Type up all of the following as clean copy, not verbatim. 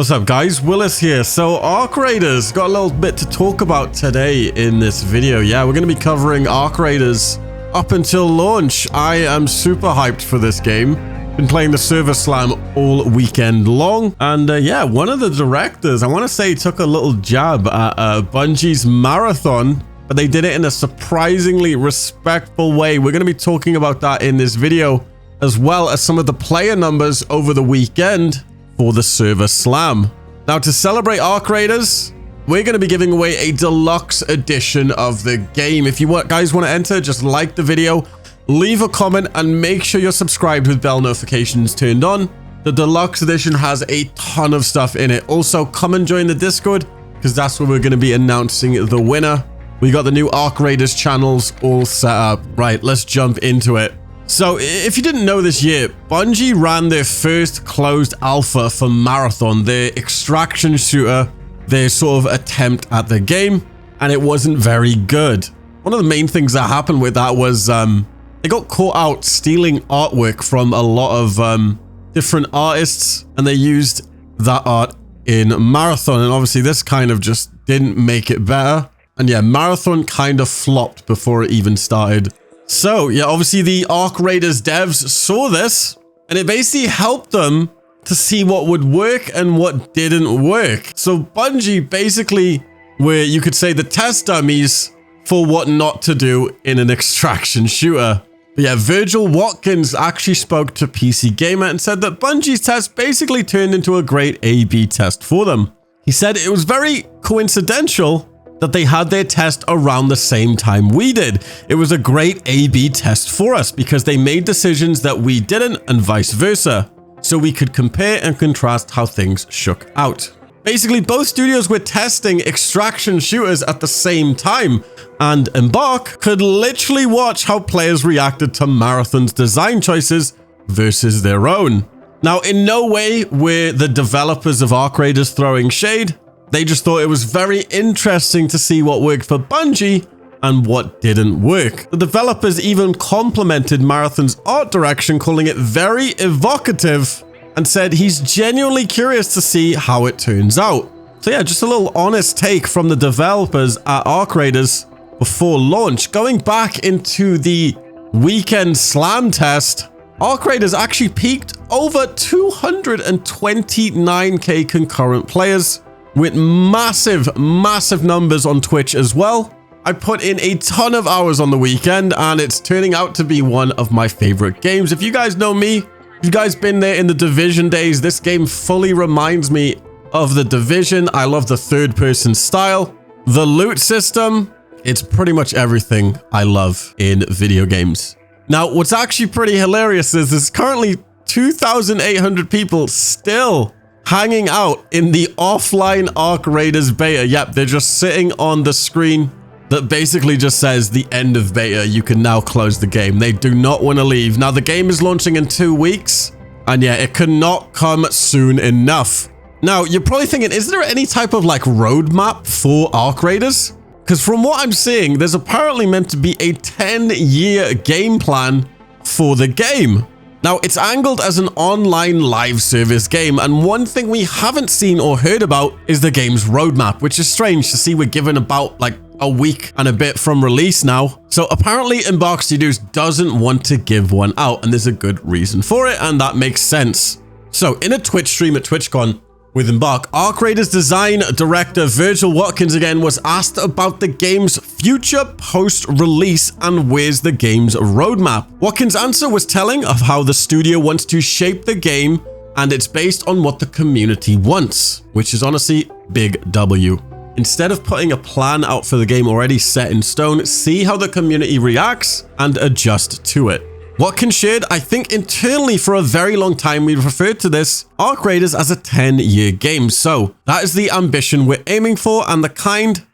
What's up guys, Willis here. So Arc Raiders, got a little bit to talk about today in this video. Yeah, we're going to be covering Arc Raiders up until launch. I am super hyped for this game. Been playing the server slam all weekend long. And yeah, one of the directors, I want to say, took a little jab at Bungie's marathon, but they did it in a surprisingly respectful way. We're going to be talking about that in this video, as well as some of the player numbers over the weekend for the server slam. Now, to celebrate Arc Raiders, we're going to be giving away a deluxe edition of the game. If you guys want to enter, just like the video, leave a comment, and make sure you're subscribed with bell notifications turned on. The deluxe edition has a ton of stuff in it. Also, come and join the Discord, because that's where we're going to be announcing the winner. We got the new Arc Raiders channels all set up. Right, let's jump into it. So, if you didn't know this year, Bungie ran their first closed alpha for Marathon, their extraction shooter, their sort of attempt at the game, and it wasn't very good. One of the main things that happened with that was they got caught out stealing artwork from a lot of different artists, and they used that art in Marathon, and obviously this kind of just didn't make it better. And yeah, Marathon kind of flopped before it even started. So yeah, obviously the Arc Raiders devs saw this, and it basically helped them to see what would work and what didn't work. So Bungie basically were, you could say, the test dummies for what not to do in an extraction shooter. But yeah, Virgil Watkins actually spoke to PC Gamer and said that Bungie's test basically turned into a great A/B test for them. He said it was very coincidental that they had their test around the same time we did. It was a great A/B test for us because they made decisions that we didn't, and vice versa. So we could compare and contrast how things shook out. Basically, both studios were testing extraction shooters at the same time, and Embark could literally watch how players reacted to Marathon's design choices versus their own. Now, in no way were the developers of Arc Raiders throwing shade. They just thought it was very interesting to see what worked for Bungie and what didn't work. The developers even complimented Marathon's art direction, calling it very evocative, and said he's genuinely curious to see how it turns out. So yeah, just a little honest take from the developers at Arc Raiders before launch. Going back into the weekend slam test, Arc Raiders actually peaked over 229k concurrent players, with massive numbers on Twitch as well. I put in a ton of hours on the weekend, and it's turning out to be one of my favorite games. If you guys know me, if you guys been there in the Division days, this game fully reminds me of the Division. I love the third-person style, the loot system. It's pretty much everything I love in video games. Now, what's actually pretty hilarious is there's currently 2,800 people still hanging out in the offline Arc Raiders beta. Yep, they're just sitting on the screen that basically just says the end of beta. You can now close the game. They do not want to leave. Now, the game is launching in 2 weeks, and yeah, it cannot come soon enough. Now, you're probably thinking, is there any type of like roadmap for Arc Raiders? Because from what I'm seeing, there's apparently meant to be a 10-year game plan for the game. Now, it's angled as an online live service game, and one thing we haven't seen or heard about is the game's roadmap, which is strange to see. We're given about like a week and a bit from release now. So apparently Embark Studios doesn't want to give one out, and there's a good reason for it, and that makes sense. So in a Twitch stream at TwitchCon with Embark, Arc Raiders design director Virgil Watkins again was asked about the game's future post-release and where's the game's roadmap. Watkins' answer was telling of how the studio wants to shape the game, and it's based on what the community wants, which is honestly big W. Instead of putting a plan out for the game already set in stone, see how the community reacts and adjust to it. Watkins shared, I think internally for a very long time we referred to this Arc Raiders as a 10-year game. So that is the ambition we're aiming for, and that kind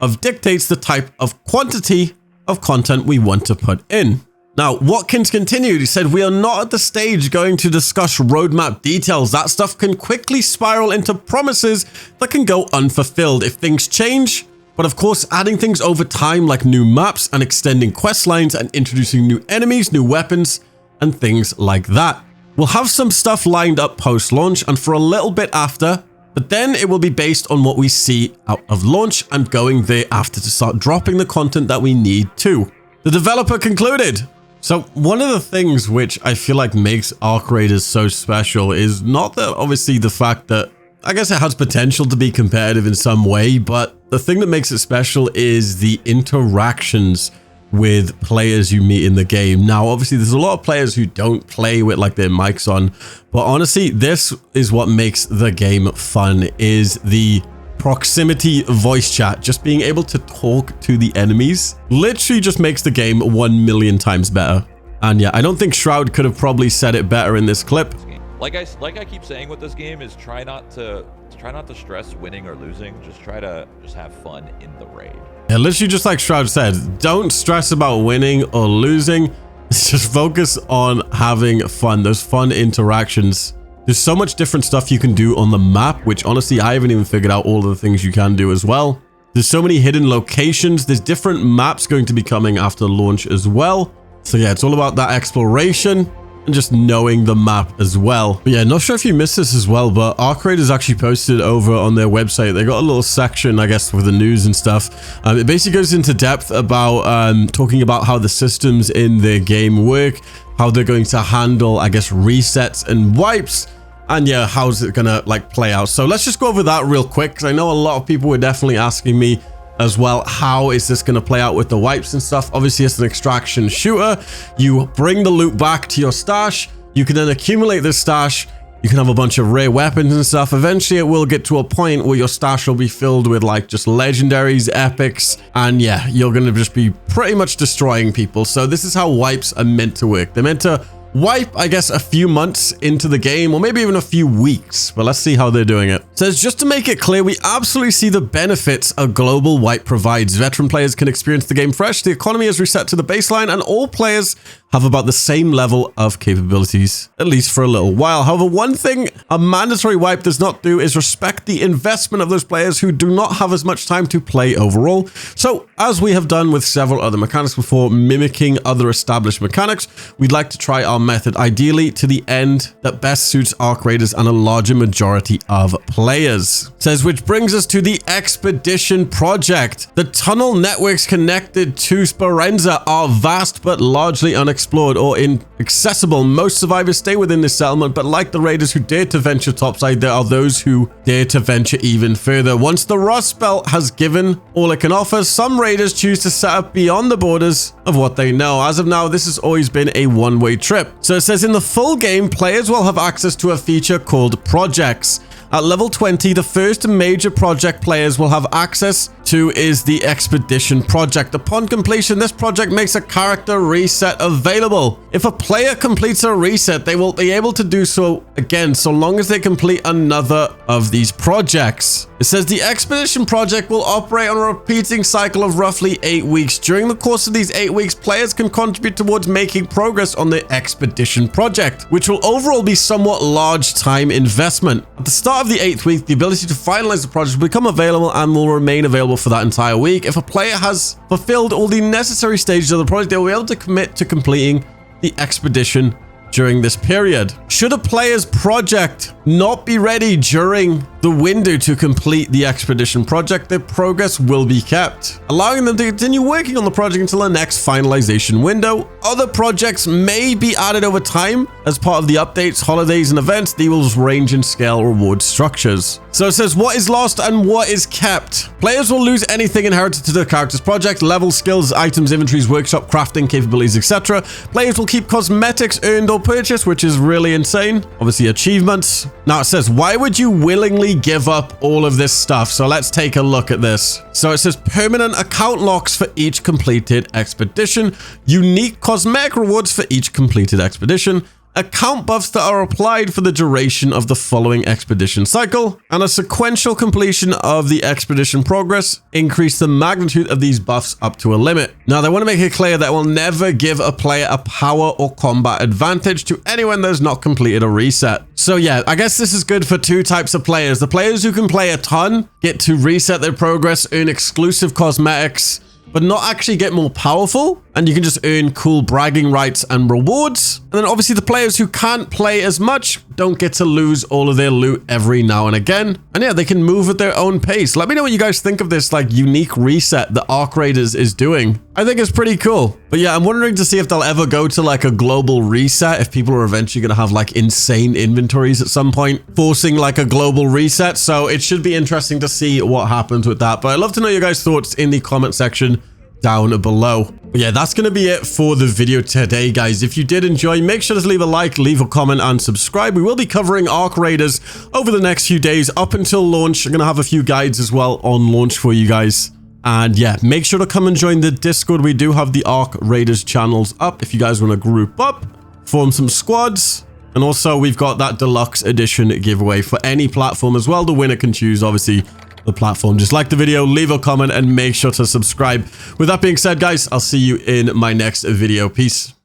of dictates the type of quantity of content we want to put in. Now, Watkins continued, he said, we are not at the stage going to discuss roadmap details. That stuff can quickly spiral into promises that can go unfulfilled if things change. But of course, adding things over time like new maps and extending quest lines and introducing new enemies, new weapons, and things like that. We'll have some stuff lined up post-launch and for a little bit after, but then it will be based on what we see out of launch and going thereafter to start dropping the content that we need to. The developer concluded. So one of the things which I feel like makes Arc Raiders so special is not that obviously the fact that I guess it has potential to be competitive in some way, but the thing that makes it special is the interactions with players you meet in the game. Now, obviously, there's a lot of players who don't play with like their mics on, but honestly, this is what makes the game fun, is the proximity voice chat. Just being able to talk to the enemies literally just makes the game 1,000,000 times better. And yeah, I don't think Shroud could have probably said it better in this clip. Like I keep saying with this game is try not to stress winning or losing. Just try to have fun in the raid. Yeah, literally just like Shroud said, don't stress about winning or losing. Just focus on having fun. Those fun interactions. There's so much different stuff you can do on the map, which honestly, I haven't even figured out all of the things you can do as well. There's so many hidden locations. There's different maps going to be coming after launch as well. So yeah, it's all about that exploration and just knowing the map as well. But yeah, not sure if you missed this as well, but Arc Raiders actually posted over on their website. They got a little section, I guess, with the news and stuff. It basically goes into depth about talking about how the systems in their game work, how they're going to handle, I guess, resets and wipes, and yeah, how's it gonna like play out. So let's just go over that real quick, because I know a lot of people were definitely asking me as well, how is this going to play out with the wipes and stuff. Obviously, it's an extraction shooter. You bring the loot back to your stash. You can then accumulate this stash. You can have a bunch of rare weapons and stuff. Eventually, it will get to a point where your stash will be filled with like just legendaries, epics, and yeah, you're going to just be pretty much destroying people. So this is how wipes are meant to work. They're meant to wipe, I guess, a few months into the game, or maybe even a few weeks, but let's see how they're doing it. So just to make it clear, we absolutely see the benefits a global wipe provides. Veteran players can experience the game fresh, the economy is reset to the baseline, and all players have about the same level of capabilities, at least for a little while. However, one thing a mandatory wipe does not do is respect the investment of those players who do not have as much time to play overall. So, as we have done with several other mechanics before, mimicking other established mechanics, we'd like to try our method, ideally to the end that best suits Arc Raiders and a larger majority of players. It says, which brings us to the Expedition Project. The tunnel networks connected to Speranza are vast but largely unexplored or inaccessible. Most survivors stay within this settlement, but like the raiders who dare to venture topside, there are those who dare to venture even further. Once the Rust Belt has given all it can offer, some raiders choose to set up beyond the borders of what they know. As of now, this has always been a one-way trip. So it says in the full game, players will have access to a feature called Projects. At level 20, the first major project players will have access to is the Expedition Project. Upon completion, this project makes a character reset available. If a player completes a reset, they will be able to do so again, so long as they complete another of these projects. It says the Expedition Project will operate on a repeating cycle of roughly 8 weeks. During the course of these 8 weeks, players can contribute towards making progress on the Expedition Project, which will overall be somewhat large time investment. At the start of the 8th week, the ability to finalize the project will become available and will remain available for that entire week. If a player has fulfilled all the necessary stages of the project, they will be able to commit to completing the expedition during this period. Should a player's project not be ready during the window to complete the expedition project, their progress will be kept, allowing them to continue working on the project until the next finalization window. Other projects may be added over time as part of the updates, holidays, and events. They will range in scale reward structures. So it says what is lost and what is kept. Players will lose anything inherited to their character's project: levels, skills, items, inventories, workshop, crafting, capabilities, etc. Players will keep cosmetics earned or purchased, which is really insane. Obviously, achievements. Now it says, why would you willingly give up all of this stuff? So let's take a look at this. So it says permanent account locks for each completed expedition, unique cosmetic rewards for each completed expedition, account buffs that are applied for the duration of the following expedition cycle, and a sequential completion of the expedition progress increase the magnitude of these buffs up to a limit. Now, they want to make it clear that it will never give a player a power or combat advantage to anyone that has not completed a reset. So yeah, I guess this is good for two types of players. The players who can play a ton get to reset their progress, earn exclusive cosmetics, but not actually get more powerful. and you can just earn cool bragging rights and rewards. And then obviously the players who can't play as much don't get to lose all of their loot every now and again. And yeah, they can move at their own pace. Let me know what you guys think of this like unique reset that Arc Raiders is doing. I think it's pretty cool. But yeah, I'm wondering to see if they'll ever go to like a global reset, if people are eventually going to have like insane inventories at some point, forcing like a global reset. So it should be interesting to see what happens with that. But I'd love to know your guys' thoughts in the comment section down below. But yeah, that's going to be it for the video today, guys. If you did enjoy, make sure to leave a like, leave a comment, and subscribe. We will be covering Arc Raiders over the next few days up until launch. I'm going to have a few guides as well on launch for you guys. And yeah, make sure to come and join the Discord. We do have the Arc Raiders channels up if you guys want to group up, form some squads. And also we've got that deluxe edition giveaway for any platform as well. The winner can choose, obviously, the platform. Just like the video, leave a comment, and make sure to subscribe. With that being said, guys, I'll see you in my next video. Peace.